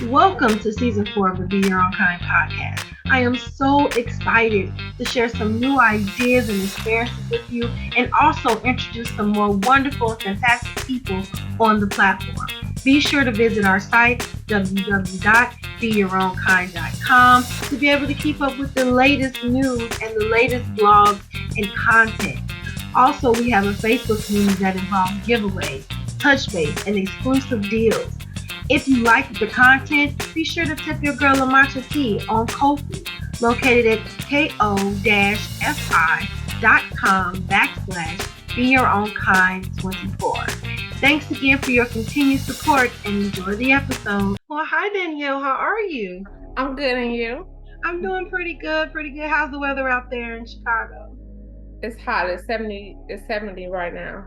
Welcome to season 4 of the Be Your Own Kind podcast. I am so excited to share some new ideas and experiences with you and also introduce some more wonderful and fantastic people on the platform. Be sure to visit our site, www.beyourownkind.com, to be able to keep up with the latest news and the latest blogs and content. Also, we have a Facebook community that involves giveaways, touch base, and exclusive deals. If you like the content, be sure to tip your girl a matcha tea on Ko-fi, located at ko-fi.com/beyourownkind24. Thanks again for your continued support and enjoy the episode. Well, hi Danielle, how are you? I'm good, and you? I'm doing pretty good, pretty good. How's the weather out there in Chicago? It's hot. It's 70. It's 70 right now.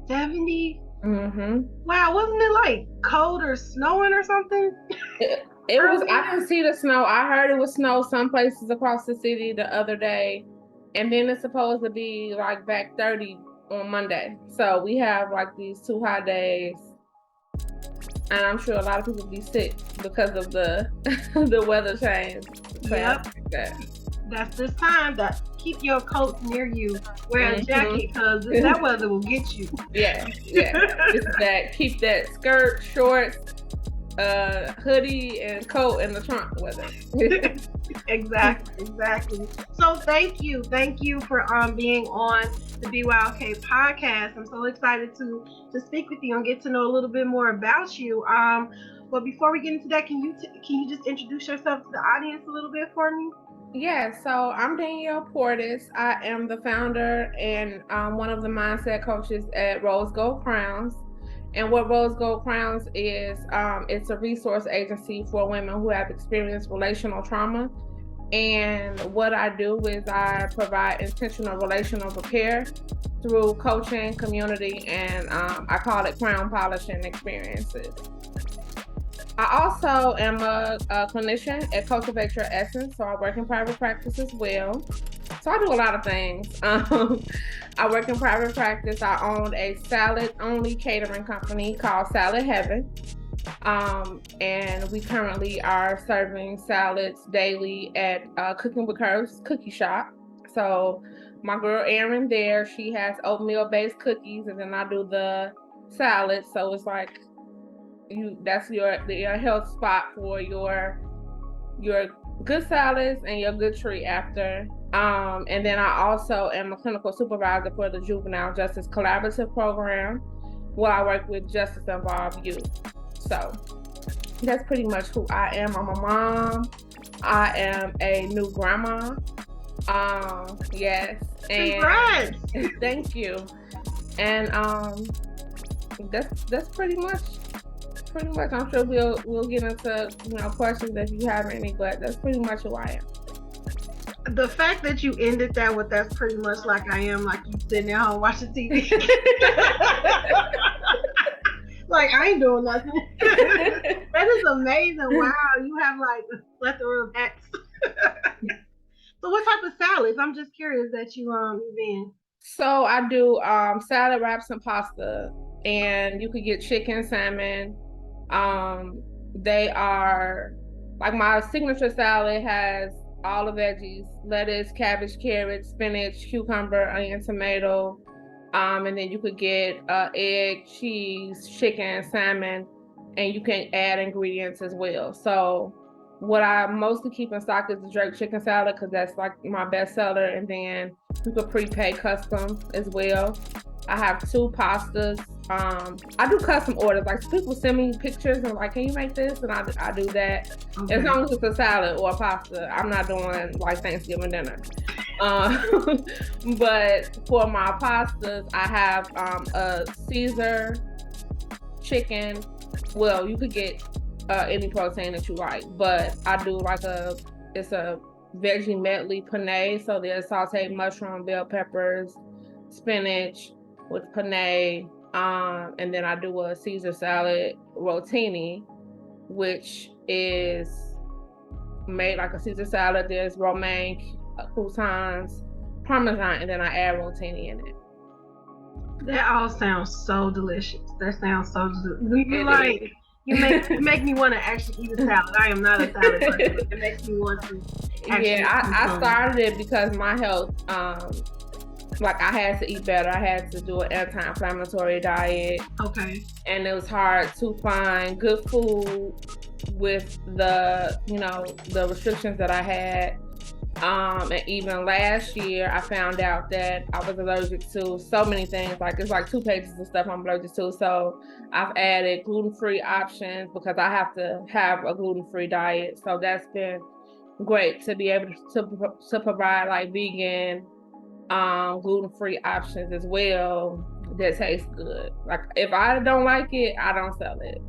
70? Mm-hmm. Wow, wasn't it like cold or snowing or something? It was. I didn't see the snow. I heard it was snow some places across the city the other day, and then it's supposed to be like back 30 on Monday. So we have like these 2 hot days, and I'm sure a lot of people be sick because of the the weather change. Yep. That's this time. That keep your coat near you. Wear a jacket because that weather will get you. Yeah. It's that keep that skirt, shorts, hoodie, and coat in the trunk weather. Exactly. So thank you for being on the BYOK podcast. I'm so excited to speak with you and get to know a little bit more about you. But before we get into that, can you just introduce yourself to the audience a little bit for me? Yeah, so I'm Danielle Portis. I am the founder and one of the mindset coaches at Rose Gold Crowns. And what Rose Gold Crowns is, it's a resource agency for women who have experienced relational trauma. And what I do is I provide intentional relational repair through coaching, community, and I call it crown polishing experiences. I also am a clinician at Cultivate Your Essence, so I work in private practice as well. So I do a lot of things. I work in private practice. I own a salad-only catering company called Salad Heaven, and we currently are serving salads daily at Cooking with Curves Cookie Shop. So my girl Erin there, she has oatmeal-based cookies, and then I do the salad. So it's like that's your health spot for your good salads and your good treat after. And then I also am a clinical supervisor for the Juvenile Justice Collaborative Program, where I work with justice involved youth. So that's pretty much who I am. I'm a mom. I am a new grandma. Yes. And congrats. Thank you. And that's pretty much. I'm sure we'll get into questions if you have any, but that's pretty much who I am. The fact that you ended that with "that's pretty much like I am," like you sitting at home watching TV. Like I ain't doing nothing. That is amazing. Wow, you have like a plethora of hats. So what type of salads? I'm just curious that you been. So I do salad wraps and pasta, and you could get chicken, salmon. They are like my signature salad has all the veggies: lettuce, cabbage, carrot, spinach, cucumber, onion, tomato. And then you could get egg, cheese, chicken, salmon, and you can add ingredients as well. So what I mostly keep in stock is the jerk chicken salad because that's like my best seller. And then you could prepay custom as well. I have 2 pastas. I do custom orders. Like people send me pictures and like, can you make this? And I do that. Okay. As long as it's a salad or a pasta. I'm not doing like Thanksgiving dinner. But for my pastas, I have a Caesar chicken. Well, you could get any protein that you like, but I do like it's a veggie medley penne. So there's sauteed mushroom, bell peppers, spinach with penne, and then I do a Caesar salad rotini, which is made like a Caesar salad. There's romaine, croutons, parmesan, and then I add rotini in it. That all sounds so delicious. That sounds so delicious. You like You make me want to actually eat a salad. I am not a salad person, but it makes me want to actually Yeah, I started it because my health, like I had to eat better. I had to do an anti-inflammatory diet. Okay. And it was hard to find good food with the, the restrictions that I had. And even last year, I found out that I was allergic to so many things. Like it's like 2 pages of stuff I'm allergic to. So I've added gluten-free options because I have to have a gluten-free diet. So that's been great to be able to provide like vegan, gluten-free options as well that taste good. Like if I don't like it, I don't sell it.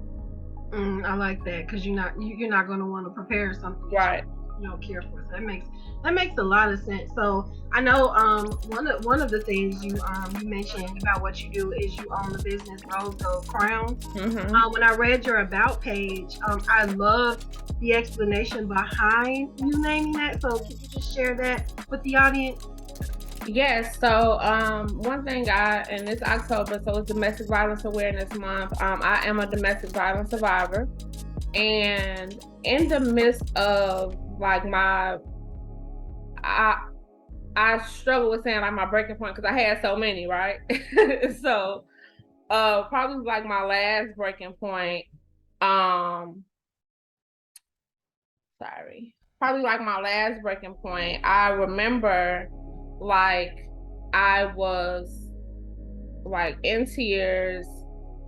I like that because you're not going to want to prepare something Right. you don't care for. So that makes a lot of sense. So I know one of the things you mentioned about what you do is you own the business Rose Gold Crowns. Mm-hmm. When I read your about page, I love the explanation behind you naming that. So can you just share that with the audience? Yes. So one thing and it's October, so it's Domestic Violence Awareness Month. I am a domestic violence survivor. And in the midst of like I struggle with saying like my breaking point because I had so many, right? So probably like my last breaking point, probably like my last breaking point, I remember like I was like in tears,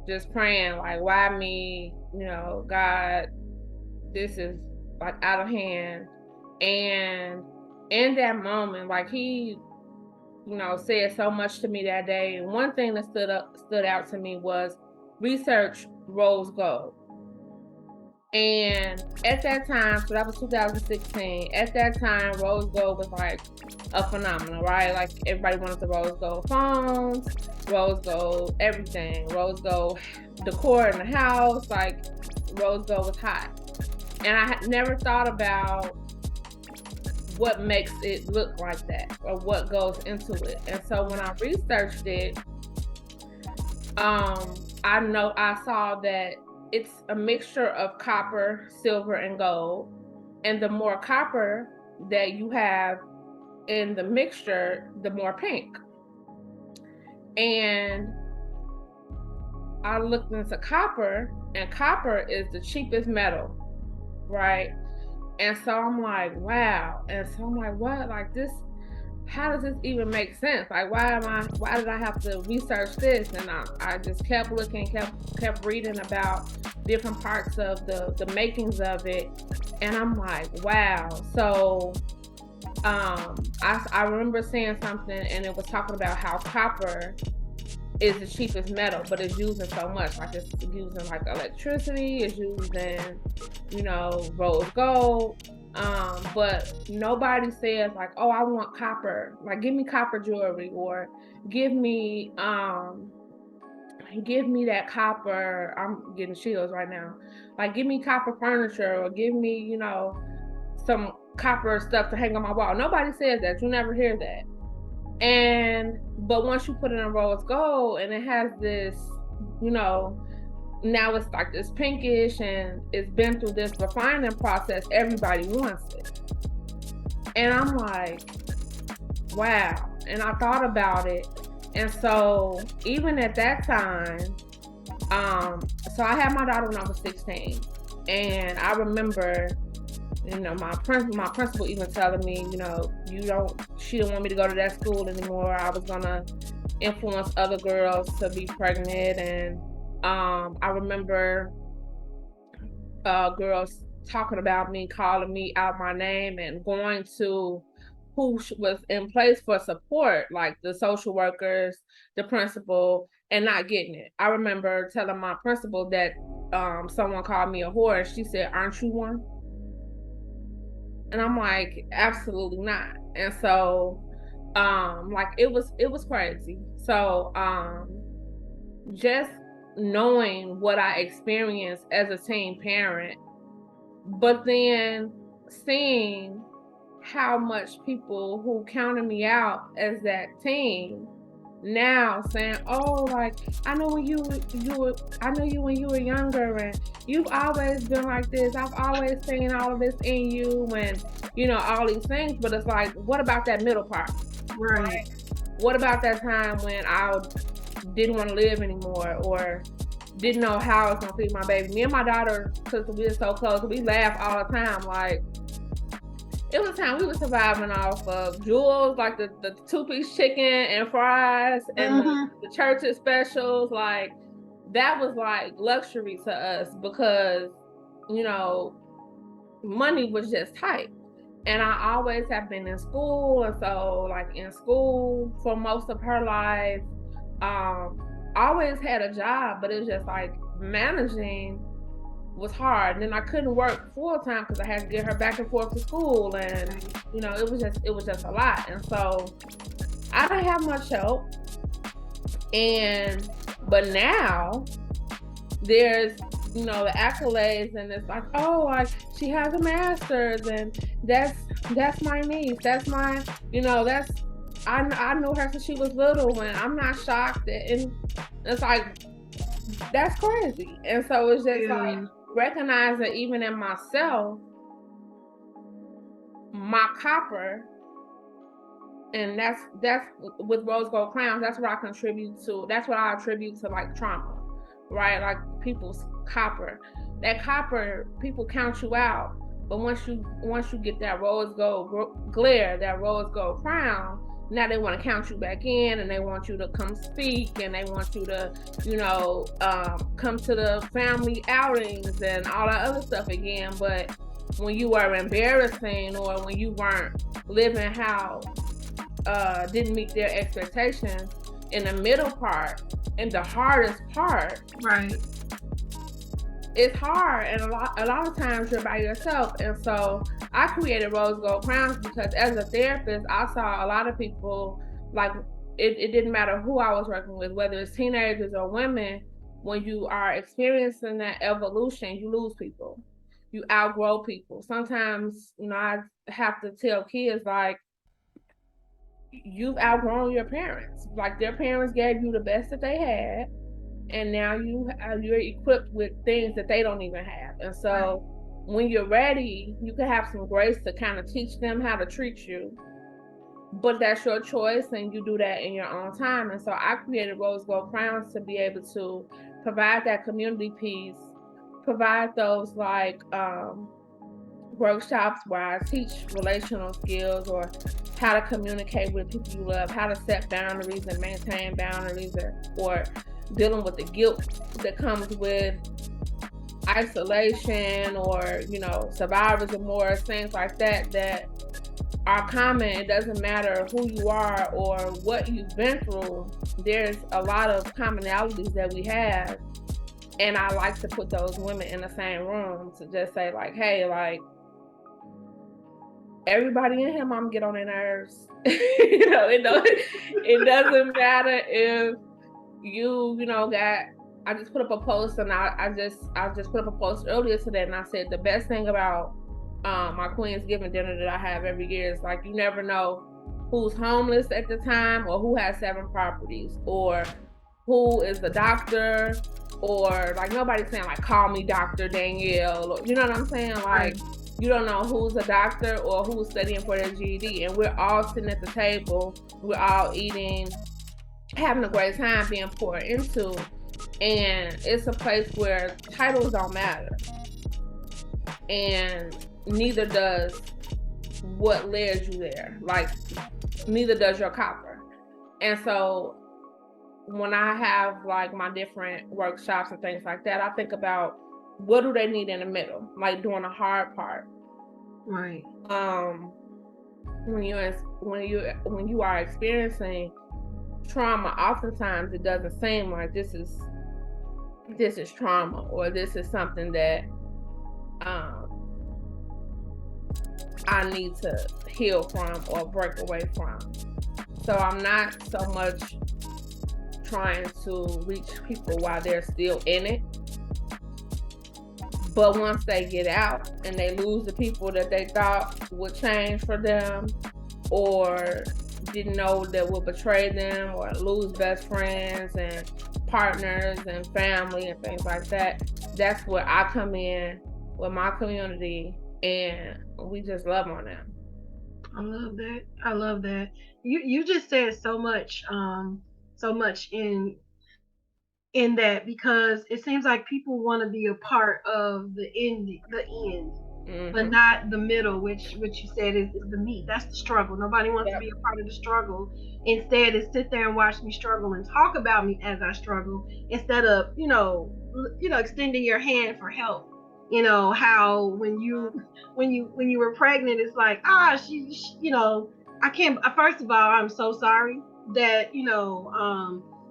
just praying like, why me? God, this is like out of hand. And in that moment, like he, said so much to me that day. And one thing that stood out to me was research Rose Gold. And at that time, so that was 2016. At that time, Rose Gold was like a phenomenon, right? Like everybody wanted the Rose Gold phones, Rose Gold everything, Rose Gold decor in the house. Like Rose Gold was hot, and I had never thought about what makes it look like that or what goes into it. And so when I researched it, I saw that it's a mixture of copper, silver, and gold. And the more copper that you have in the mixture, the more pink. And I looked into copper, and copper is the cheapest metal, right? And so I'm like, wow. And so I'm like, what? Like this, how does this even make sense? Like, why did I have to research this? And I just kept looking, kept reading about different parts of the makings of it. And I'm like, wow. So I remember seeing something, and it was talking about how copper is the cheapest metal, but it's using so much. Like it's using like electricity, it's using, rose gold. But nobody says like, oh, I want copper. Like give me copper jewelry, or give me that copper. I'm getting chills right now. Like give me copper furniture, or give me, some copper stuff to hang on my wall. Nobody says that. You never hear that. But once you put it in rose gold and it has this, now it's like this pinkish and it's been through this refining process, everybody wants it. And I'm like, wow. And I thought about it. And so even at that time, so I had my daughter when I was 16. And I remember, my principal even telling me, she didn't want me to go to that school anymore. I was gonna influence other girls to be pregnant. And I remember girls talking about me, calling me out my name, and going to who was in place for support, like the social workers, the principal, and not getting it. I remember telling my principal that someone called me a whore, and she said, "Aren't you one?" And I'm like, absolutely not. And so like it was crazy. So just knowing what I experienced as a teen parent, but then seeing how much people who counted me out as that teen now saying, oh, like, I know when I know you when you were younger, and you've always been like this. I've always seen all of this in you, and all these things. But it's like, what about that middle part? Right. What about that time when I didn't want to live anymore, or didn't know how I was gonna feed my baby? Me and my daughter, because we were so close, we laugh all the time. Like, it was a time we were surviving off of jewels, like the 2-piece chicken and fries, and the church's specials. Like, that was like luxury to us because money was just tight. And I always have been in school, and so like in school for most of her life, always had a job, but it was just like managing was hard. And then I couldn't work full time because I had to get her back and forth to school, and it was just a lot. And so I didn't have much help. But now there's the accolades, and it's like, oh, like, she has a master's, and that's my niece, that's my that's I know her since she was little, and I'm not shocked and it's like, that's crazy. And so it's just like recognizing, even in myself, my copper. And that's with Rose Gold Crowns, that's what I attribute to like trauma, right? Like people's copper. That copper, people count you out, but once you get that rose gold glare, that rose gold crown, now they want to count you back in, and they want you to come speak, and they want you to come to the family outings and all that other stuff again. But when you were embarrassing, or when you weren't living how didn't meet their expectations, in the middle part, and the hardest part, right, it's hard, and a lot of times you're by yourself. And so I created Rose Gold Crowns because as a therapist, I saw a lot of people, like, it didn't matter who I was working with, whether it's teenagers or women. When you are experiencing that evolution, you lose people, you outgrow people. Sometimes I have to tell kids, like, you've outgrown your parents. Like, their parents gave you the best that they had, and now you're equipped with things that they don't even have. And so when you're ready, you can have some grace to kind of teach them how to treat you, but that's your choice, and you do that in your own time. And so I created Rose Gold Crowns to be able to provide that community piece, provide those like workshops where I teach relational skills, or how to communicate with people you love, how to set boundaries and maintain boundaries, or dealing with the guilt that comes with isolation, or survivor's remorse, things like that are common. It doesn't matter who you are or what you've been through. There's a lot of commonalities that we have, and I like to put those women in the same room to just say, like, hey, like, everybody in here, mom, get on their nerves. It doesn't matter if you got. I just put up a post, and I just put up a post earlier today, and I said the best thing about my Queensgiving dinner that I have every year is, like, you never know who's homeless at the time, or who has 7 properties, or who is the doctor, or like, nobody's saying, like, call me Dr. Danielle, or, you know what I'm saying? Like, you don't know who's a doctor or who's studying for their GED, and we're all sitting at the table, we're all eating, having a great time, being poured into. And it's a place where titles don't matter, and neither does what led you there. Like, neither does your copper. And so when I have like my different workshops and things like that, I think about, what do they need in the middle, like during the hard part. Right. When you are experiencing trauma, oftentimes it doesn't seem like this is trauma, or this is something that I need to heal from or break away from. So I'm not so much trying to reach people while they're still in it, but once they get out and they lose the people that they thought would change for them, or didn't know that would betray them or lose best friends and partners and family and things like that. That's where I come in with my community, and we just love on them. I love that. I love that. You just said so much in that, because it seems like people want to be a part of the end, but not the middle, which you said is the meat. That's the struggle. Nobody wants to be a part of the struggle. Instead, is sit there and watch me struggle and talk about me as I struggle, instead of extending your hand for help. How when you were pregnant, it's like, I can't. First of all, I'm so sorry that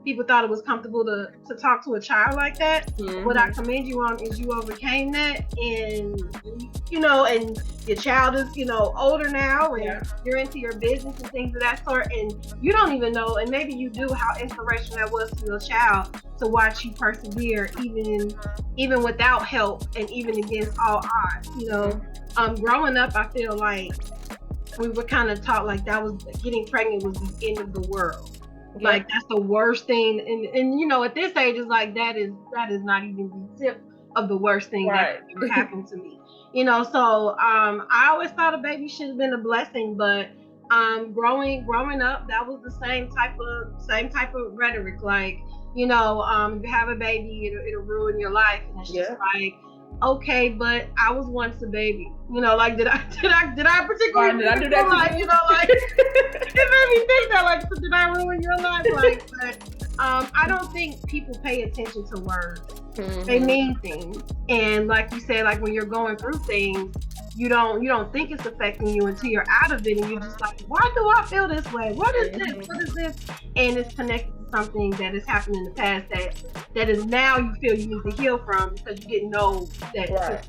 people thought it was comfortable to talk to a child like that. What I commend you on is you overcame that, and and your child is older now, and you're into your business and things of that sort, and you don't even know, and maybe you do, how inspirational that was to your child to watch you persevere even without help and even against all odds. Growing up, I feel like we were kind of taught like getting pregnant was the end of the world. Like that's the worst thing, and at this age, it's like that is not even the tip of the worst thing that ever happened to me. So I always thought a baby should have been a blessing, but growing up, that was the same type of rhetoric. Like if you have a baby, it'll ruin your life, and it's just like, okay, but I was once a baby. Like did I particularly do that life? It made me think that, like, so did I ruin your life? Like, but I don't think people pay attention to words. They mean things, and like you said, like when you're going through things, you don't think it's affecting you until you're out of it, and you're just like, why do I feel this way? What is this? What is this? And it's connected to something that has happened in the past that is now you feel you need to heal from, because you didn't know that.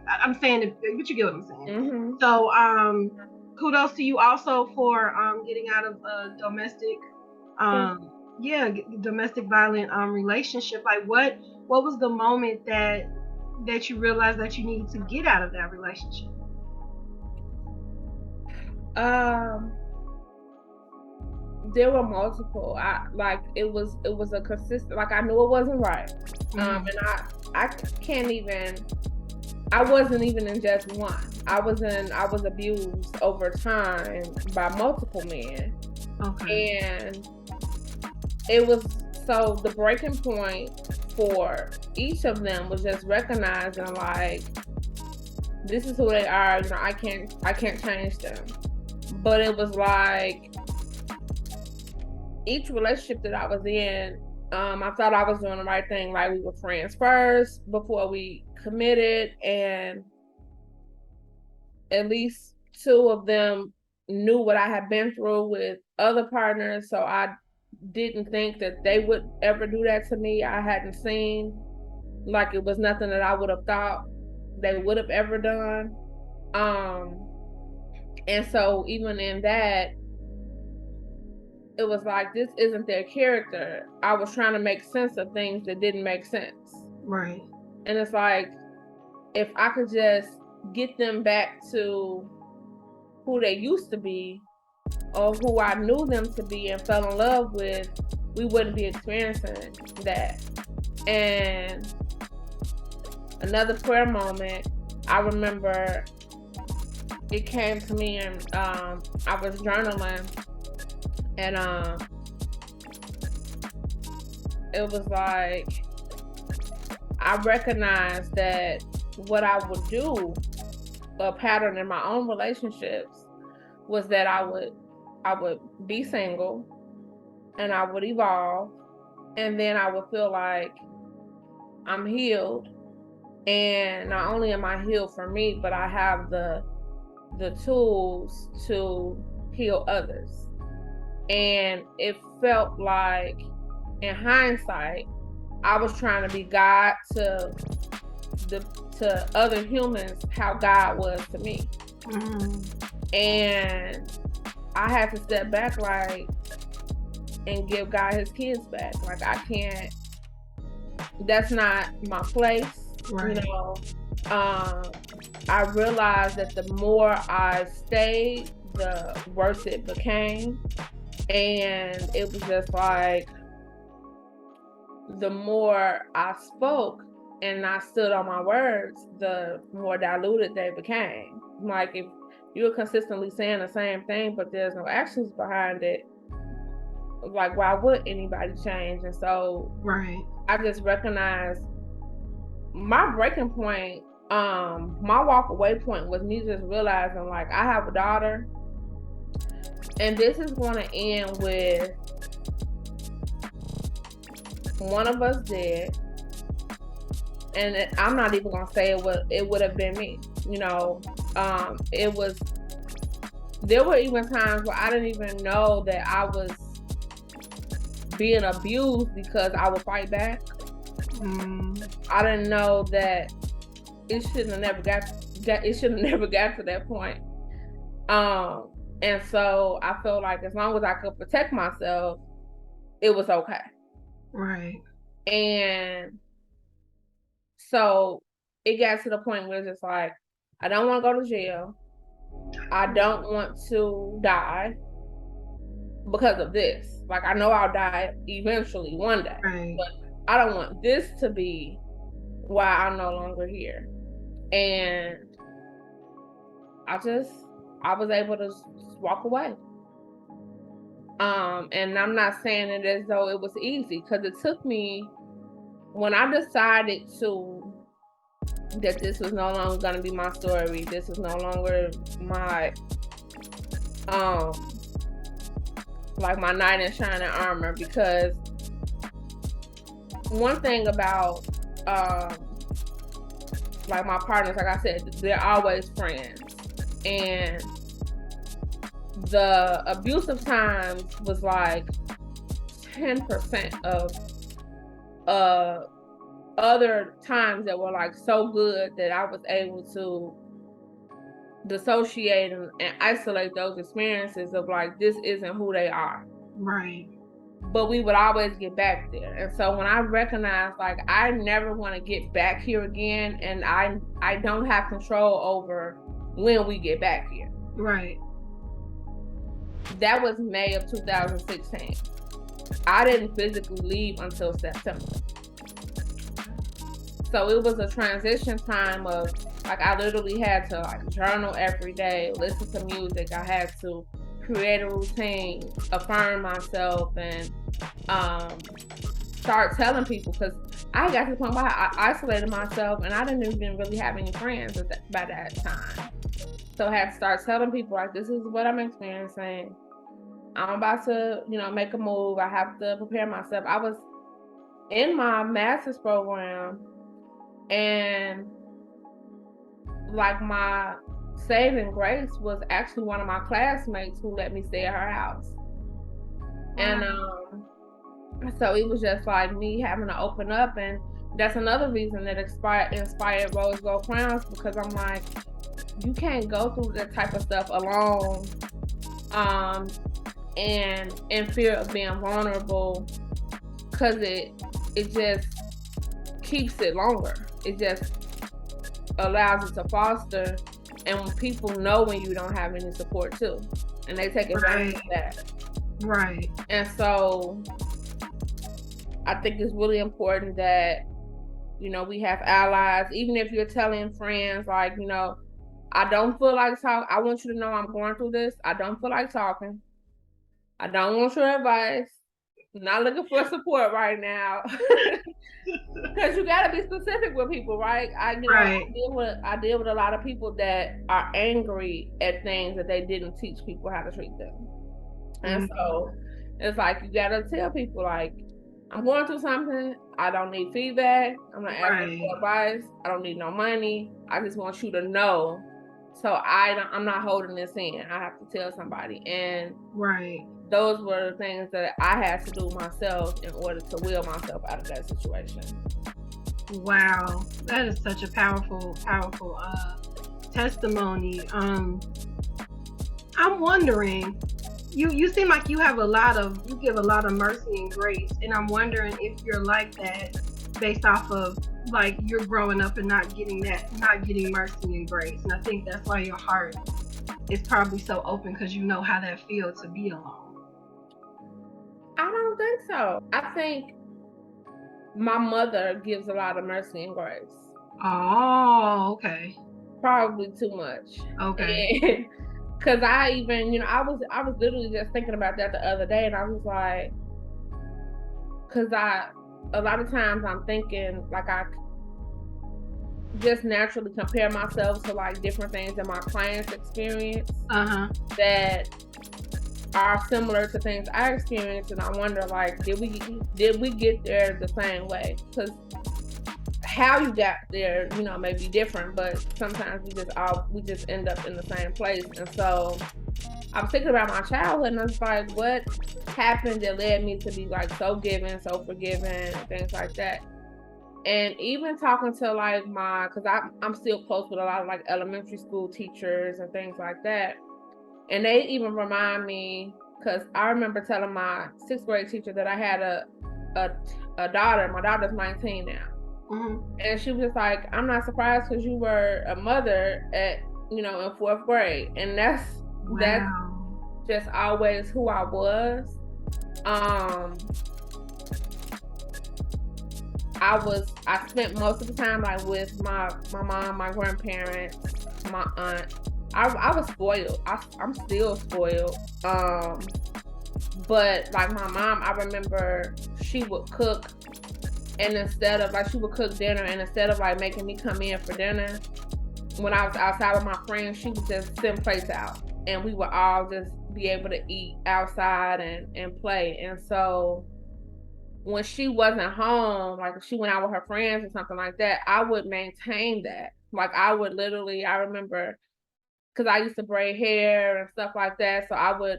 I'm saying it, but you get what I'm saying. So kudos to you also for getting out of a domestic violent relationship. Like what was the moment that you realized that you needed to get out of that relationship? There were multiple. It was a consistent, like I knew it wasn't right. And I can't even, I wasn't even in just one. I was abused over time by multiple men. Okay. And it was, so the breaking point for each of them was just recognizing, like, this is who they are. I can't change them. But it was like each relationship that I was in, I thought I was doing the right thing. Like, we were friends first before we committed, and at least two of them knew what I had been through with other partners, so I didn't think that they would ever do that to me. I hadn't seen, like, it was nothing that I would have thought they would have ever done. And so even in that, it was like, this isn't their character. I was trying to make sense of things that didn't make sense. Right. And it's like, if I could just get them back to who they used to be, or who I knew them to be and fell in love with, we wouldn't be experiencing that. And another prayer moment, I remember it came to me, and I was journaling, and it was like, I recognized that what I would do, a pattern in my own relationships, was that I would be single, and I would evolve, and then I would feel like I'm healed. And not only am I healed for me, but I have the tools to heal others. And it felt like, in hindsight, I was trying to be God to other humans how God was to me. And I had to step back, like, and give God his kids back. Like, I can't, that's not my place. Right. I realized that the more I stayed, the worse it became. And it was just like, the more I spoke and I stood on my words, the more diluted they became. Like, if you're consistently saying the same thing, but there's no actions behind it, like, why would anybody change? And so right. I just recognized my breaking point, my walk away point was me just realizing, like, I have a daughter, and this is going to end with one of us dead. And I'm not even gonna say it would have been me. You know, there were even times where I didn't even know that I was being abused because I would fight back. I didn't know that it shouldn't have never got to that point. And so I felt like as long as I could protect myself, it was okay. Right. And so it got to the point where it's just like, I don't want to go to jail. I don't want to die because of this. Like, I know I'll die eventually one day, right. But I don't want this to be why I'm no longer here. And I was able to walk away. And I'm not saying it as though it was easy, because it took me, when I decided that this was no longer going to be my story, this is no longer my, like, my knight in shining armor, because one thing about, like, my partners, like I said, they're always friends, and the abusive times was like 10% of other times that were like so good that I was able to dissociate and isolate those experiences of like, this isn't who they are. Right. But we would always get back there. And so when I recognized, like, I never want to get back here again, and I don't have control over when we get back here. Right. That was May of 2016. I didn't physically leave until September. So it was a transition time of, like, I literally had to, like, journal every day, listen to music. I had to create a routine, affirm myself, and start telling people, because I got to the point where I isolated myself and I didn't even really have any friends by that time. So I had to start telling people, like, this is what I'm experiencing. I'm about to, make a move. I have to prepare myself. I was in my master's program, and like, my saving grace was actually one of my classmates who let me stay at her house. And so it was just like me having to open up, and that's another reason that inspired Rose Gold Crowns, because I'm like, you can't go through that type of stuff alone, and in fear of being vulnerable, because it just keeps it longer. It just allows it to foster, and when people know when you don't have any support too, and they take advantage of that. Right. And so I think it's really important that, we have allies, even if you're telling friends, like, I don't feel like talking. I want you to know I'm going through this. I don't feel like talking. I don't want your advice. I'm not looking for support right now. Because you got to be specific with people, right? I deal with a lot of people that are angry at things that they didn't teach people how to treat them. And so it's like, you got to tell people, like, I'm going through something. I don't need feedback. I'm not asking for advice. I don't need no money. I just want you to know. So I'm not holding this in. I have to tell somebody. And those were the things that I had to do myself in order to will myself out of that situation. Wow, that is such a powerful testimony. I'm wondering, you seem like you give a lot of mercy and grace, and I'm wondering if you're like that based off of, like, you're growing up and not getting mercy and grace. And I think that's why your heart is probably so open, because you know how that feels to be alone. I don't think so. I think my mother gives a lot of mercy and grace. Oh, okay. Probably too much. Okay. Cause I even, I was literally just thinking about that the other day, and I was like, cause a lot of times I'm thinking like I just naturally compare myself to like different things in my clients' experience that are similar to things I experienced, and I wonder like, did we get there the same way? Because how you got there, may be different, but sometimes we just end up in the same place. And so I was thinking about my childhood, and I was like, what happened that led me to be like so giving, so forgiving, and things like that. And even talking to like because I'm still close with a lot of like elementary school teachers and things like that. And they even remind me, because I remember telling my 6th grade teacher that I had a daughter. My daughter's 19 now. And she was just like, I'm not surprised because you were a mother at, in 4th grade. And that's just always who I was. I spent most of the time like with my mom, my grandparents, my aunt. I was spoiled. I'm still spoiled. But like my mom, I remember she would cook, and instead of like she would cook dinner, and instead of like making me come in for dinner, when I was outside with my friends, she would just send plates out, and we would all just be able to eat outside and play. And so when she wasn't home, like if she went out with her friends or something like that, I would maintain that. Like I would literally, I remember, because I used to braid hair and stuff like that, so I would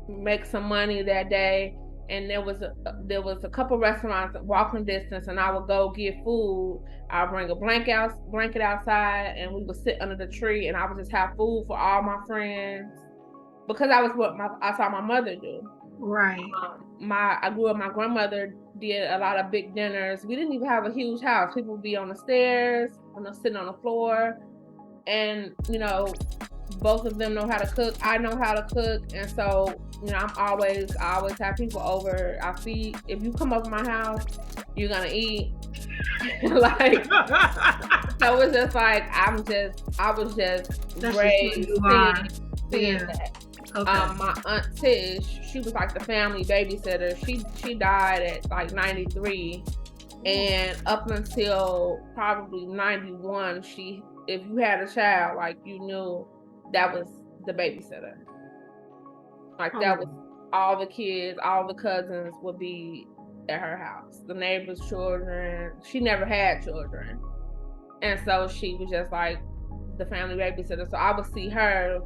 make some money that day, and there was a couple restaurants walking distance, and I would go get food. I'll bring a blanket outside, and we would sit under the tree, and I would just have food for all my friends, because I was what I saw my mother do. Right. I grew up, my grandmother did a lot of big dinners. We didn't even have a huge house. People would be on the stairs, sitting on the floor, and both of them know how to cook. I know how to cook, and so I always have people over. I feed. If you come over my house, you're gonna eat. Like so, it's just like I was just raised seeing that. Okay. My aunt Tish, she was like the family babysitter. She died at like 93, and up until probably 91, if you had a child, like you knew that was the babysitter. Like that was all the kids, all the cousins would be at her house. The neighbors' children. She never had children, and so she was just like the family babysitter. So I would see her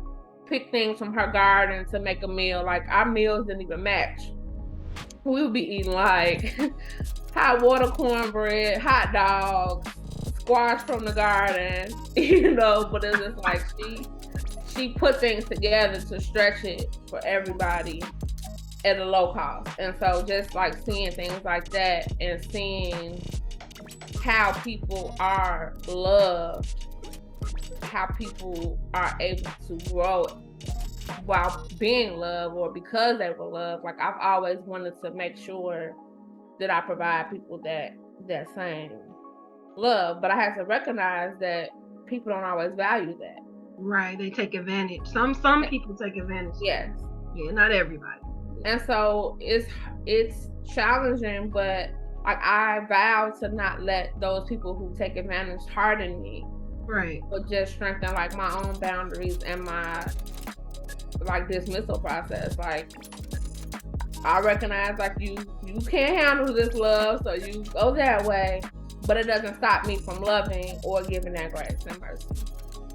pick things from her garden to make a meal. Like our meals didn't even match. We would be eating like hot water cornbread, hot dogs, squash from the garden, but it was like she put things together to stretch it for everybody at a low cost. And so just like seeing things like that and seeing how people are loved, how people are able to grow while being loved or because they were loved. Like I've always wanted to make sure that I provide people that same love, but I have to recognize that people don't always value that. Right, they take advantage. Some people take advantage. Yes. Yeah, not everybody. And so it's challenging, but like I vow to not let those people who take advantage harden me. Right. But just strengthen like my own boundaries and my like dismissal process. Like I recognize like you can't handle this love, so you go that way, but it doesn't stop me from loving or giving that grace and mercy.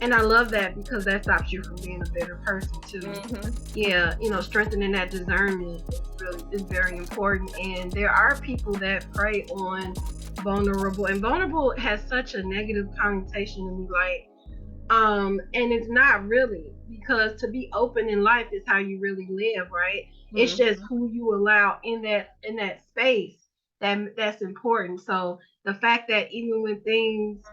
And I love that, because that stops you from being a better person too. Mm-hmm. Yeah, strengthening that discernment is very important. And there are people that prey on vulnerable, and vulnerable has such a negative connotation to me, like, and it's not really, because to be open in life is how you really live, right? Mm-hmm. It's just who you allow in that space that's important. So the fact that even when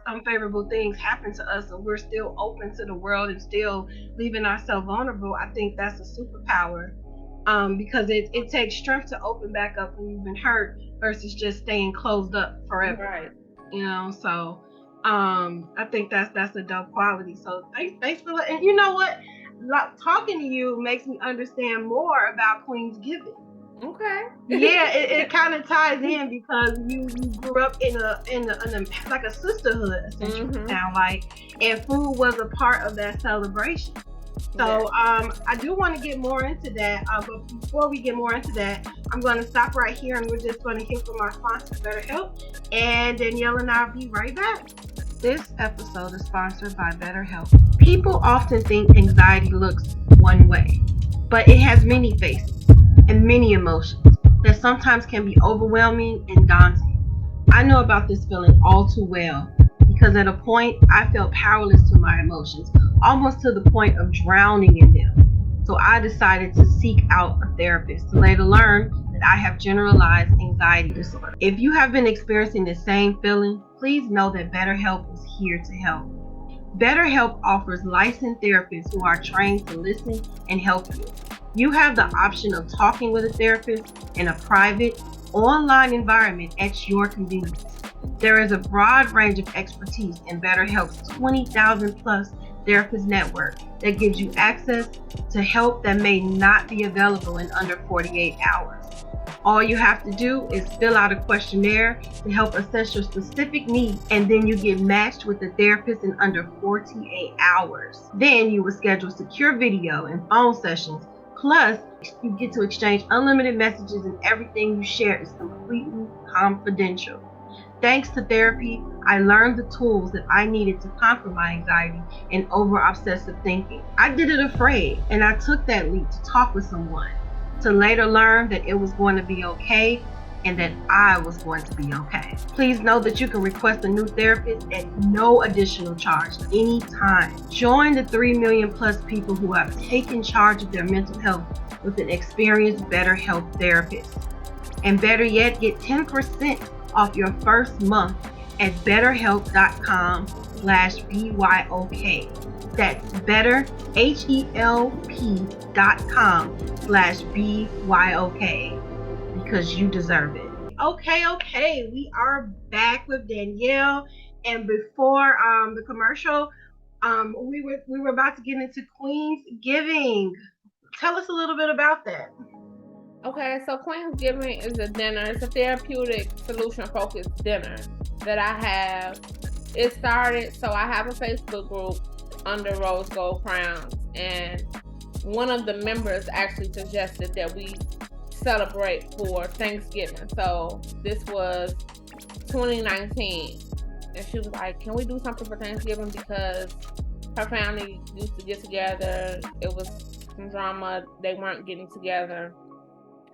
unfavorable things happen to us, and we're still open to the world and still leaving ourselves vulnerable, I think that's a superpower. because it takes strength to open back up when you've been hurt versus just staying closed up forever. Right. So I think that's a dope quality. So thanks for and you know what, talking to you makes me understand more about Queen's Giving. Okay. Yeah, it kind of ties in because you grew up in a like a sisterhood essentially. Now, like, and food was a part of that celebration. So I do want to get more into that, but before we get more into that, I'm going to stop right here and we're just going to hear from our sponsor, BetterHelp, and Danielle and I'll be right back. This episode is sponsored by BetterHelp. People often think anxiety looks one way, but it has many faces and many emotions that sometimes can be overwhelming and daunting. I know about this feeling all too well because at a point I felt powerless to my emotions, almost to the point of drowning in them. So I decided to seek out a therapist to later learn that I have generalized anxiety disorder. If you have been experiencing the same feeling, please know that BetterHelp is here to help. BetterHelp offers licensed therapists who are trained to listen and help you. You have the option of talking with a therapist in a private, online environment at your convenience. There is a broad range of expertise in BetterHelp's 20,000 plus therapist network that gives you access to help that may not be available in under 48 hours. All you have to do is fill out a questionnaire to help assess your specific needs, and then you get matched with a therapist in under 48 hours. Then you will schedule secure video and phone sessions. Plus, you get to exchange unlimited messages, and everything you share is completely confidential. Thanks to therapy, I learned the tools that I needed to conquer my anxiety and over-obsessive thinking. I did it afraid, and I took that leap to talk with someone, to later learn that it was going to be okay and that I was going to be okay. Please know that you can request a new therapist at no additional charge anytime. Join the 3 million plus people who have taken charge of their mental health with an experienced BetterHelp therapist. And better yet, get 10% off your first month at betterhelp.com/BYOK. That's betterhelp.com/BYOK, because you deserve it. Okay, we are back with Danielle, and before the commercial, we were about to get into Queen's Giving. Tell us a little bit about that. Okay, so Queen's Giving is a dinner. It's a therapeutic, solution-focused dinner that I have. It started, so I have a Facebook group under Rose Gold Crowns, and one of the members actually suggested that we celebrate for Thanksgiving. So this was 2019, and she was like, can we do something for Thanksgiving, because her family used to get together. It was some drama. They weren't getting together.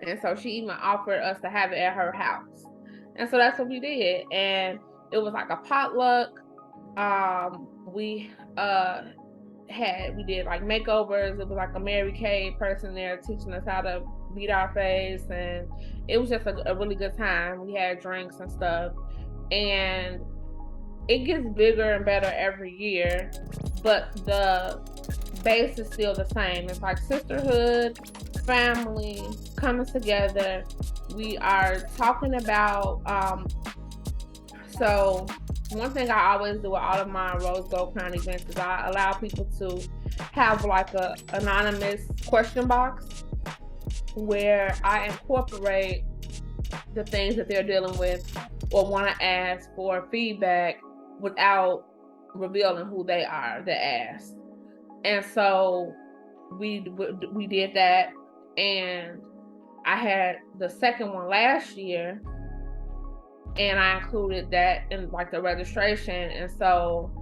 And so she even offered us to have it at her house. And so that's what we did. And it was like a potluck. We did like makeovers. It was like a Mary Kay person there teaching us how to beat our face. And it was just a really good time. We had drinks and stuff. And it gets bigger and better every year. But the base is still the same. It's like sisterhood, family coming together. We are talking about so one thing I always do with all of my Rose Gold Crown events is I allow people to have like a anonymous question box where I incorporate the things that they're dealing with or want to ask for feedback without revealing who they are that asked. And so we did that. And I had the second one last year, and I included that in like the registration. And so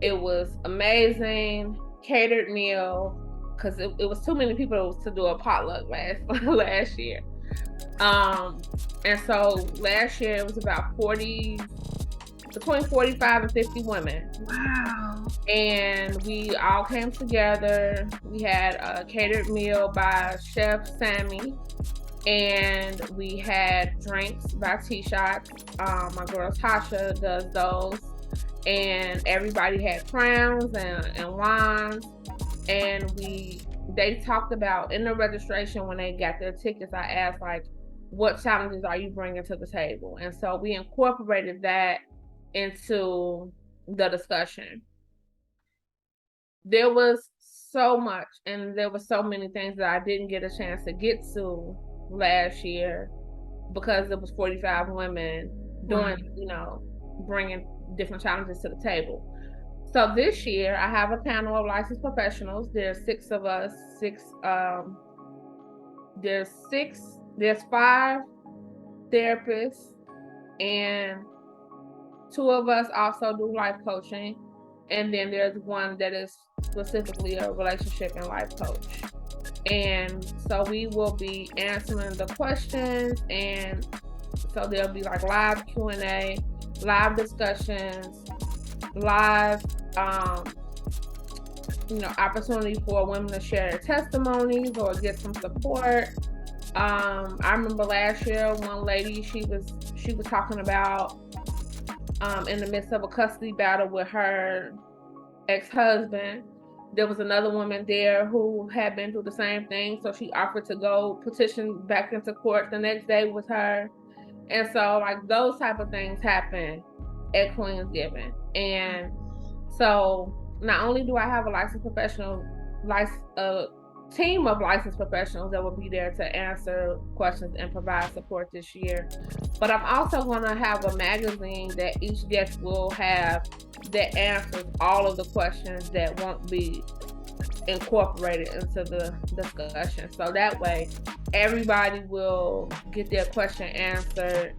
it was amazing, catered meal, because it was too many people to do a potluck last year. And so last year it was about between 45 and 50 women. Wow. And we all came together. We had a catered meal by Chef Sammy, and we had drinks by T-Shots. My girl Tasha does those. And everybody had crowns and wines. And we they talked about in the registration when they got their tickets, I asked like, what challenges are you bringing to the table? And so we incorporated that into the discussion. There was so much, and there were so many things that I didn't get a chance to get to last year because it was 45 women doing, bringing different challenges to the table. So this year I have a panel of licensed professionals. There's 6 of us, there's 5 therapists, and 2 of us also do life coaching. And then there's one that is specifically a relationship and life coach. And so we will be answering the questions, and so there'll be like live Q&A, live discussions, live opportunity for women to share their testimonies or get some support. I remember last year one lady, she was talking about in the midst of a custody battle with her ex-husband. There was another woman there who had been through the same thing, so she offered to go petition back into court the next day with her. And so like those type of things happen at Queensgiving. And so not only do I have a team of licensed professionals that will be there to answer questions and provide support this year, but I'm also going to have a magazine that each guest will have that answers all of the questions that won't be incorporated into the discussion. So that way everybody will get their question answered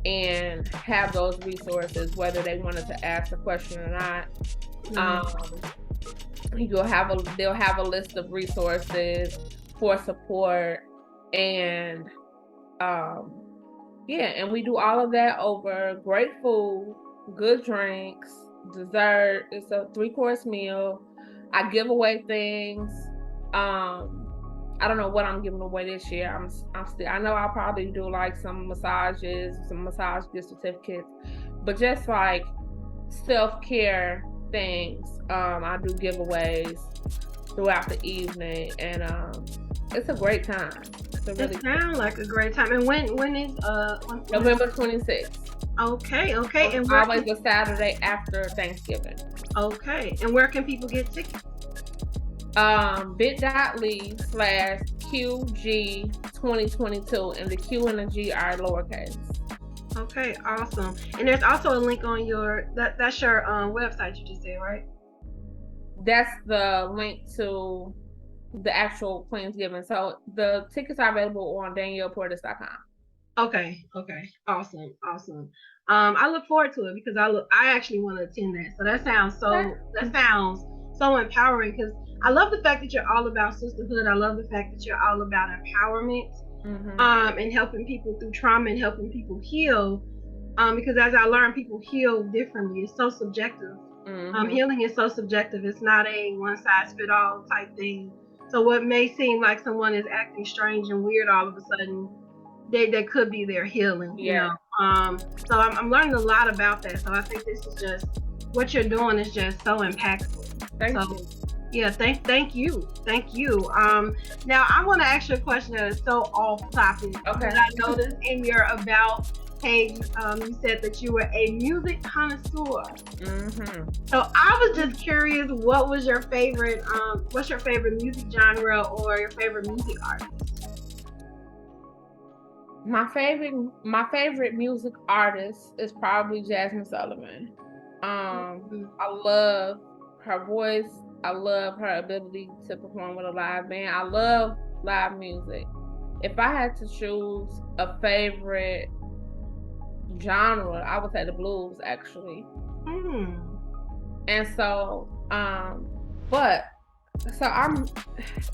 and have those resources, whether they wanted to ask a question or not. They'll have a list of resources for support, and and we do all of that over great food, good drinks, dessert. It's a 3-course meal. I give away things. I don't know what I'm giving away this year. I know I'll probably do like some massages, some massage gift certificates, but just like self-care things. I do giveaways throughout the evening, and it's a great time. It sounds like a great time. And when is November 26th. Okay. So and always a Saturday after Thanksgiving. Okay. And where can people get tickets? bit.ly/QG2022, and the Q and the G are lowercase. Okay, awesome. And there's also a link on that's your website you just said, right? That's the link to the actual Queensgiving. So the tickets are available on DaniellePortis.com. Okay, awesome. I look forward to it because I actually want to attend that. So that sounds so empowering, because I love the fact that you're all about sisterhood. I love the fact that you're all about empowerment. And helping people through trauma and helping people heal, because as I learned, people heal differently. It's so subjective. Healing is so subjective. It's not a one-size-fits-all type thing. So what may seem like someone is acting strange and weird all of a sudden, they could be their healing. So I'm learning a lot about that. So I think this is just what you're doing is just so impactful. Thank you. Yeah, thank you. Now I want to ask you a question that is so off topic. Okay. I noticed in your About page, you said that you were a music connoisseur. So I was just curious, what's your favorite music genre or your favorite music artist? My favorite music artist is probably Jasmine Sullivan. I love her voice. I love her ability to perform with a live band. I love live music. If I had to choose a favorite genre, I would say the blues, actually. And so,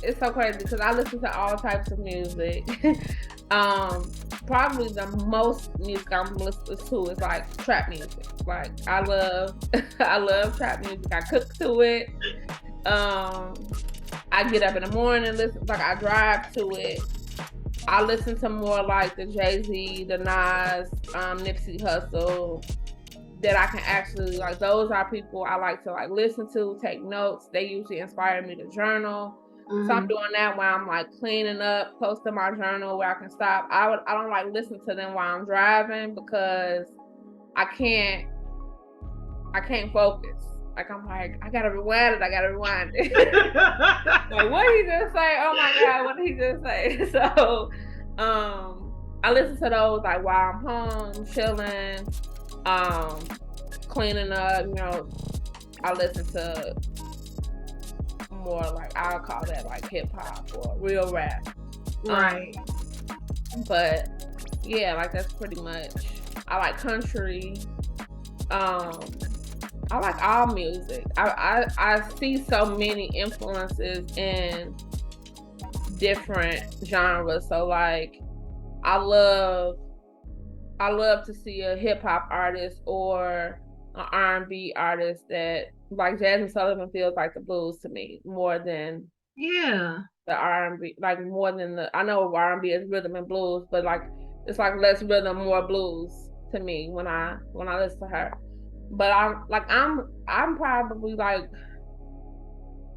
it's so crazy because I listen to all types of music. Probably the most music I'm listening to is like trap music. Like I love trap music. I cook to it. I get up in the morning, listen, like I drive to it. I listen to more like the Jay-Z, the Nas, Nipsey Hussle, that I can actually, like, those are people I like to like listen to, take notes. They usually inspire me to journal. So I'm doing that while I'm like cleaning up, posting my journal where I can stop. I don't like listen to them while I'm driving because I can't focus. Like I'm like, I gotta rewind it. Like, what did he just say? Oh my God, what did he just say? So I listen to those like while I'm home, chilling, cleaning up, you know. I listen to more like, I'll call that like hip hop or real rap. Right. But yeah, like that's pretty much. I like country. I like all music. I see so many influences in different genres. So like I love to see a hip hop artist or an R&B artist that, like, Jasmine Sullivan feels like the blues to me more than the R&B, like more than I know R&B is rhythm and blues, but like it's like less rhythm, more blues to me when I listen to her. But I'm probably like,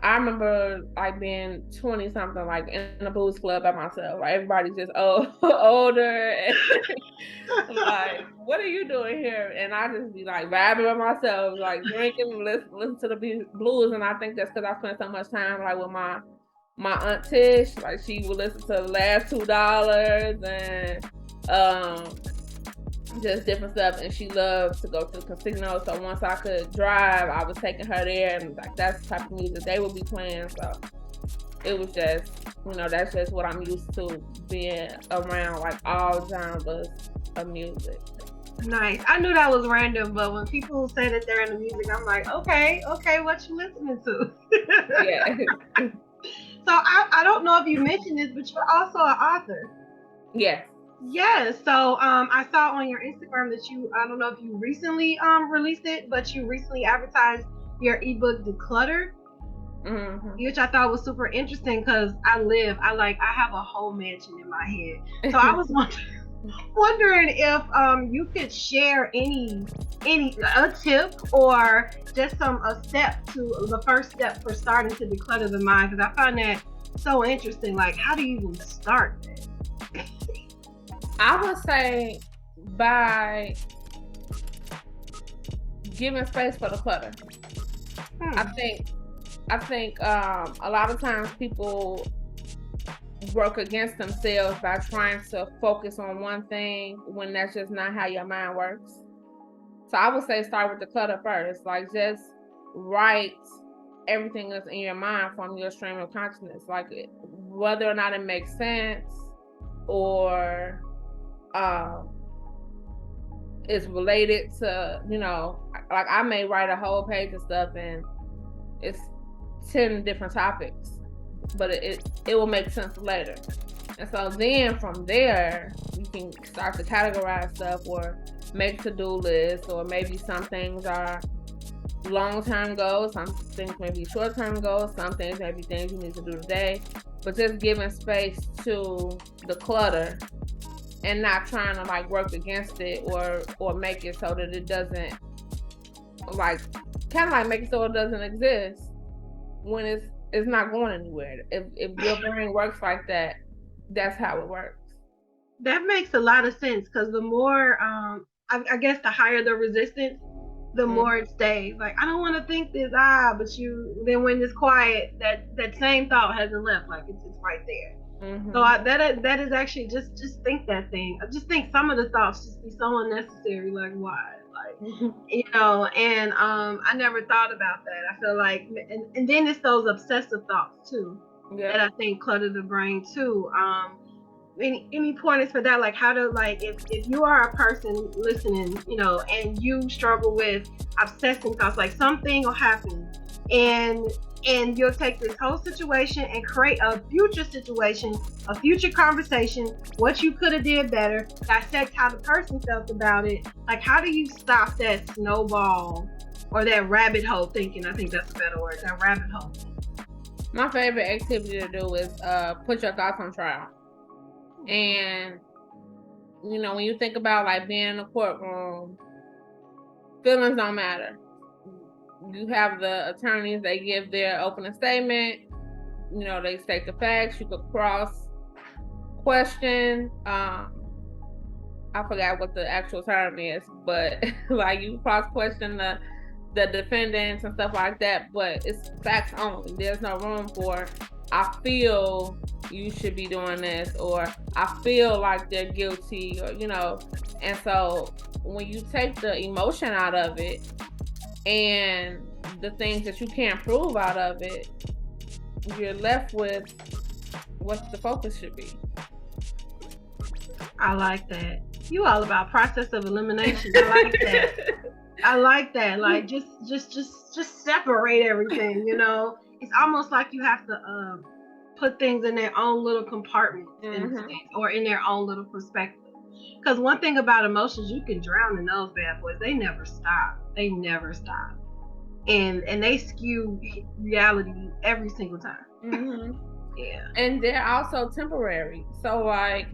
I remember like being 20 something, like in a blues club by myself. Like everybody's just older and like, what are you doing here? And I just be like vibing by myself, like drinking, listen to the blues. And I think that's because I spent so much time like with my aunt Tish. Like she would listen to the last $2 and just different stuff, and she loved to go to the casino. So once I could drive, I was taking her there, and like that's the type of music they would be playing. So it was just, you know, that's just what I'm used to, being around like all genres of music. Nice. I knew that was random, but when people say that they're into music, I'm like, okay, what you listening to? Yeah. So I don't know if you mentioned this, but you're also an author. Yes. Yes. So I saw on your Instagram that you, I don't know if you recently released it, but you recently advertised your ebook Declutter, which I thought was super interesting because I have a whole mansion in my head. So I was wondering if you could share any a tip or just a step to the first step for starting to declutter the mind, because I found that so interesting. Like, how do you even start that? I would say by giving space for the clutter. I think a lot of times people work against themselves by trying to focus on one thing when that's just not how your mind works. So I would say start with the clutter first. Like just write everything that's in your mind from your stream of consciousness, like whether or not it makes sense or is related to, you know, like I may write a whole page of stuff and it's 10 different topics, but it will make sense later. And so then from there, you can start to categorize stuff or make to-do lists, or maybe some things are long-term goals, some things may be short-term goals, some things may be things you need to do today, but just giving space to the clutter and not trying to like work against it or make it so that it doesn't, like, kind of like make it so it doesn't exist when it's not going anywhere. If your brain works like that, that's how it works. That makes a lot of sense, because the more I guess the higher the resistance, the more it stays. Like, I don't want to think this, but then when it's quiet, that same thought hasn't left. Like it's right there. So that is actually just think that thing. I just think some of the thoughts just be so unnecessary. Like, why? Like, you know. And I never thought about that. I feel like, and then it's those obsessive thoughts too that I think clutter the brain too. Any pointers for that? Like, how to, like, if you are a person listening, you know, and you struggle with obsessing thoughts, like something will happen and you'll take this whole situation and create a future situation, a future conversation, what you could have did better, dissect how the person felt about it. Like, how do you stop that snowball or that rabbit hole thinking? I think that's a better word, that rabbit hole. My favorite activity to do is put your thoughts on trial. And, you know, when you think about like being in a courtroom, feelings don't matter. You have the attorneys, they give their opening statement. they state the facts. You could cross question. I forgot what the actual term is, but like you cross question the defendants and stuff like that, but it's facts only. There's no room for I feel you should be doing this, or I feel like they're guilty, or and so when you take the emotion out of it and the things that you can't prove out of it, you're left with what the focus should be. I like that. You all about process of elimination. I like that. I like that. Like just separate everything, It's almost like you have to put things in their own little compartments or in their own little perspective. Because one thing about emotions, you can drown in those bad boys. They never stop. They never stop. And they skew reality every single time. Mm-hmm. Yeah. And they're also temporary. So like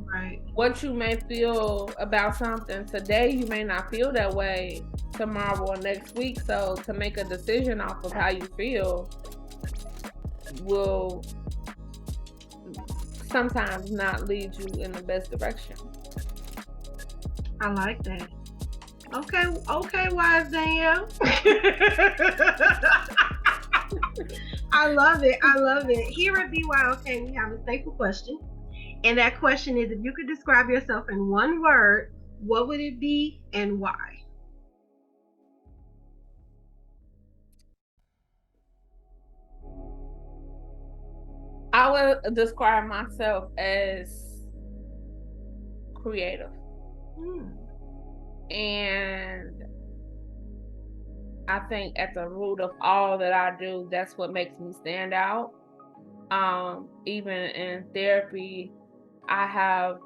what you may feel about something today, you may not feel that way tomorrow or next week. So to make a decision off of how you feel will sometimes not lead you in the best direction. I like that. Okay, wise Danielle. I love it. Here at BYOK, we have a staple question. And that question is, if you could describe yourself in one word, what would it be and why? I would describe myself as creative. And I think at the root of all that I do, that's what makes me stand out. Even in therapy, I have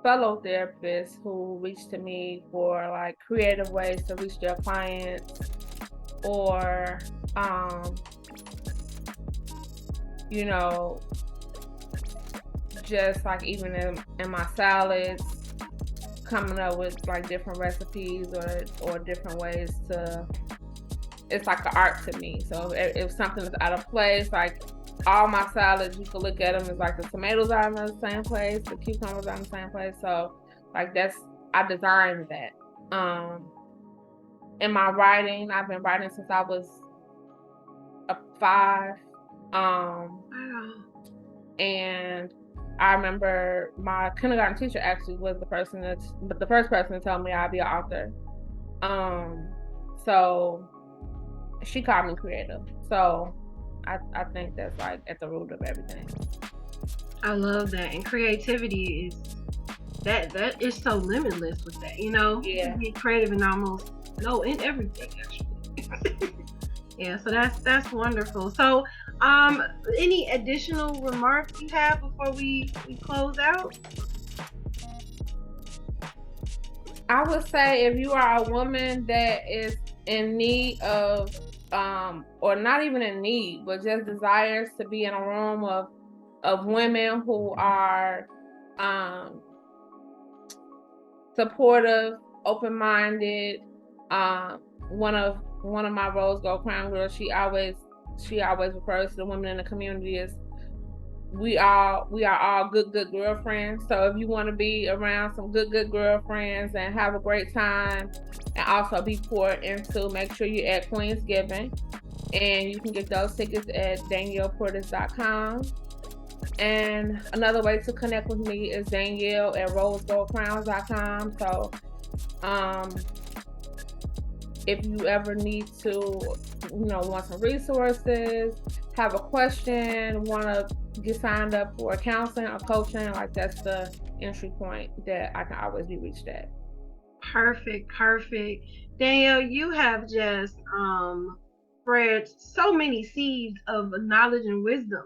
fellow therapists who reach to me for like creative ways to reach their clients, or just like even in my salads, coming up with like different recipes or different ways to, it's like an art to me. So if something is out of place, like all my salads, you can look at them as like the tomatoes are in the same place, the cucumbers are in the same place. So like I designed that. In my writing, I've been writing since I was 5. And I remember my kindergarten teacher actually was the first person to tell me I'd be an author. So she called me creative. So I think that's like at the root of everything. I love that. And creativity is that is so limitless with that, Yeah. You can be creative in almost in everything actually. Yeah, so that's wonderful. So any additional remarks you have before we close out? I would say if you are a woman that is in need of or not even in need, but just desires to be in a room of women who are supportive, open-minded. One of my Rose Gold Crown girls, she always refers to the women in the community as we are all good girlfriends. So if you want to be around some good girlfriends and have a great time and also be poured into, make sure you're at Queensgiving, and you can get those tickets at DaniellePortis.com. And another way to connect with me is Danielle at RoseGoldCrowns.com. So if you ever need to, want some resources, have a question, want to get signed up for counseling or coaching, like that's the entry point that I can always be reached at. Perfect. Danielle, you have just spread so many seeds of knowledge and wisdom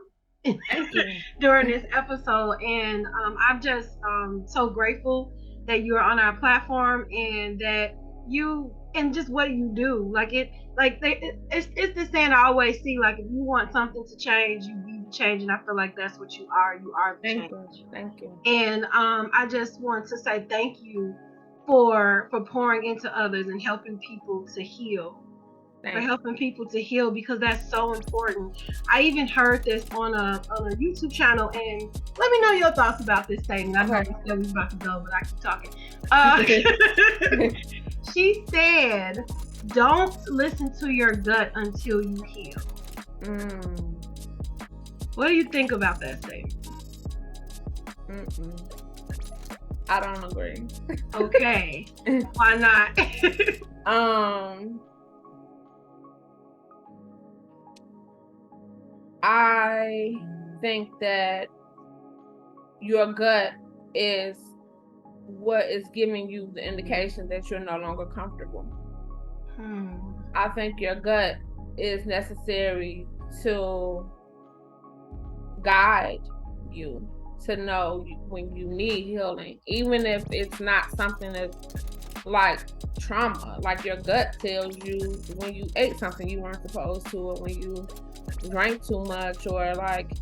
during this episode, and I'm just so grateful that you're on our platform and that you and just what you do. It's the saying I always see, like if you want something to change, you be the change, and I feel like that's what you are. You are the change. Thank you. And I just want to say thank you for pouring into others and helping people to heal. for helping people to heal, because that's so important. I even heard this on a YouTube channel, and let me know your thoughts about this statement. I know we said we was about to go, but I keep talking. She said, "Don't listen to your gut until you heal." What do you think about that statement? I don't agree. Okay. Why not? I think that your gut is what is giving you the indication that you're no longer comfortable. I think your gut is necessary to guide you, to know when you need healing, even if it's not something that's like trauma. Like your gut tells you when you ate something you weren't supposed to, or when you drank too much, or like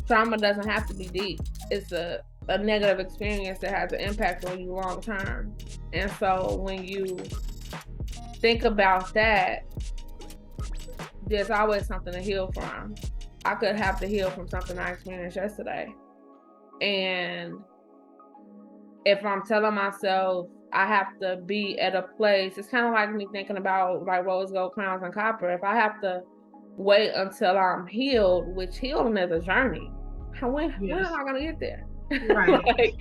trauma doesn't have to be deep. It's a negative experience that has an impact on you long term. And so when you think about that, there's always something to heal from. I could have to heal from something I experienced yesterday. And if I'm telling myself I have to be at a place, it's kind of like me thinking about like rose gold crowns and copper. If I have to wait until I'm healed, which healing is a journey, when am I going to get there? Right. Like,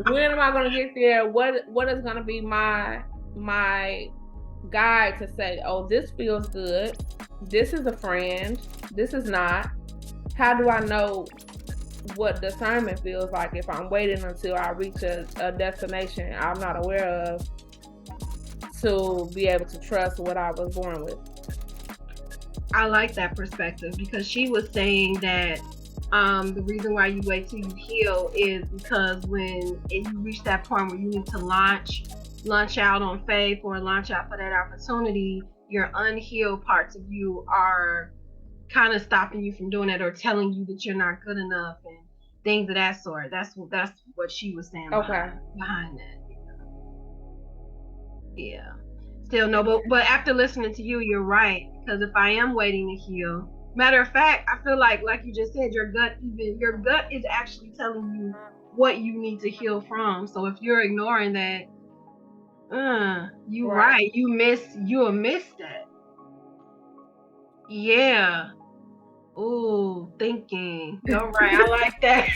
when am I going to get there? What is going to be my guide to say, oh, this feels good, this is a friend, this is not? How do I know what discernment feels like if I'm waiting until I reach a destination I'm not aware of to be able to trust what I was born with? I like that perspective, because she was saying that the reason why you wait till you heal is because if you reach that point where you need to launch out on faith or launch out for that opportunity, your unhealed parts of you are kind of stopping you from doing it, or telling you that you're not good enough and things of that sort. That's what she was saying behind that. Yeah. Still no, but after listening to you, you're right, because if I am waiting to heal, matter of fact, I feel like you just said, your gut is actually telling you what you need to heal from. So if you're ignoring that, you're right. You'll miss that. Yeah. Ooh, thinking. All right, I like that.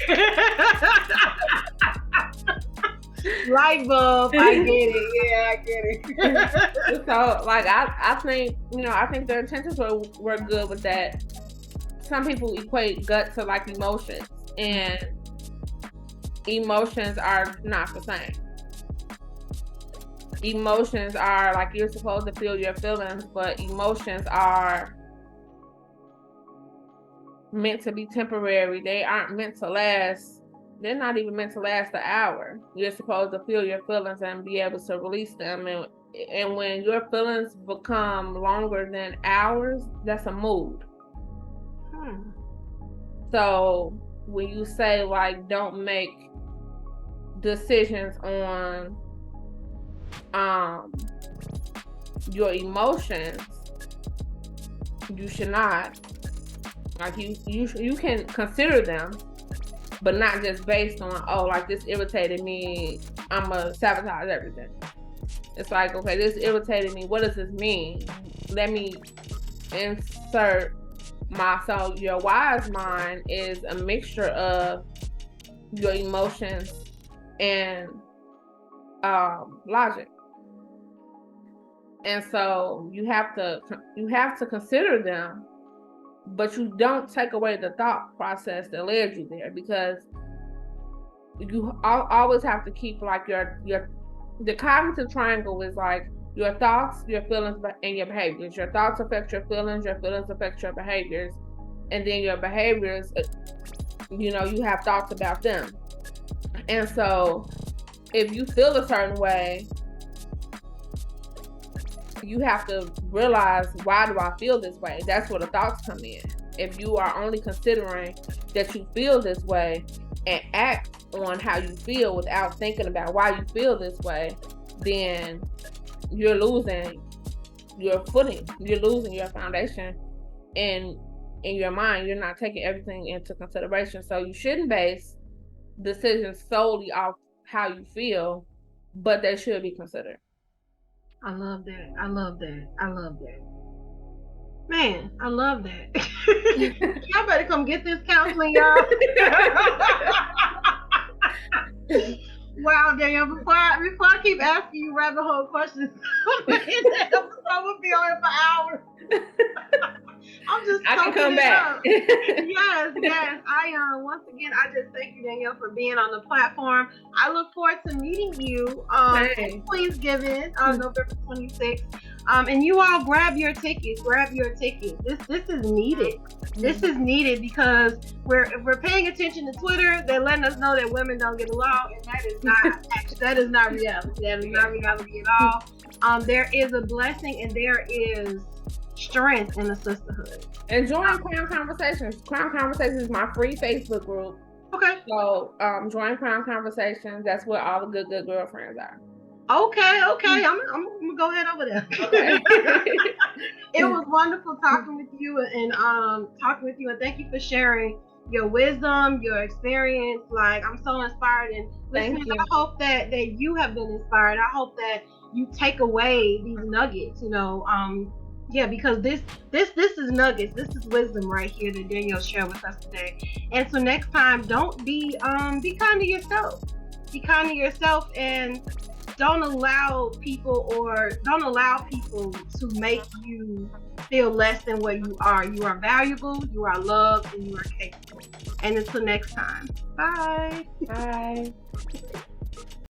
Light bulb. I get it. Yeah, I get it. So, like, I think, I think their intentions were good with that. Some people equate gut to like emotions, and emotions are not the same. Emotions are like, you're supposed to feel your feelings, but emotions are meant to be temporary. They aren't meant to last. They're not even meant to last an hour. You're supposed to feel your feelings and be able to release them. And when your feelings become longer than hours, that's a mood. So when you say like, don't make decisions on your emotions, you should not. Like you can consider them, but not just based on, oh, like this irritated me, I'ma sabotage everything. It's like, okay, this irritated me, what does this mean? Let me insert so your wise mind is a mixture of your emotions and logic. And so you have to consider them, but you don't take away the thought process that led you there, because you always have to keep like the cognitive triangle is like your thoughts, your feelings, and your behaviors. Your thoughts affect your feelings affect your behaviors, and then your behaviors, you have thoughts about them. And so if you feel a certain way, you have to realize, why do I feel this way? That's where the thoughts come in. If you are only considering that you feel this way and act on how you feel without thinking about why you feel this way, then you're losing your footing. You're losing your foundation in your mind. You're not taking everything into consideration. So you shouldn't base decisions solely off how you feel, but they should be considered. I love that. I love that. I love that. Man, I love that. Y'all better come get this counseling, y'all. Wow, Danielle, before I keep asking you rabbit hole questions, this episode will be on here for hours. I can come back. Yes. Once again, I just thank you, Danielle, for being on the platform. I look forward to meeting you Please give in on November 26th. And you all grab your tickets. This is needed. This is needed because if we're paying attention to Twitter, they're letting us know that women don't get along, and that is not reality. That is not reality at all. There is a blessing and there is strength in the sisterhood. And join Crown Conversations. Crown Conversations is my free Facebook group. Okay. So join Crown Conversations. That's where all the good girlfriends are. Okay. I'm gonna go ahead over there. Okay. It was wonderful talking with you and thank you for sharing your wisdom, your experience. Like, I'm so inspired, and listening, I hope that you have been inspired. I hope that you take away these nuggets, because this is nuggets. This is wisdom right here that Danielle shared with us today. And so next time, don't be kind to yourself. Be kind to yourself, and don't allow people to make you feel less than what you are. You are valuable, you are loved, and you are capable. And until next time, bye. Bye.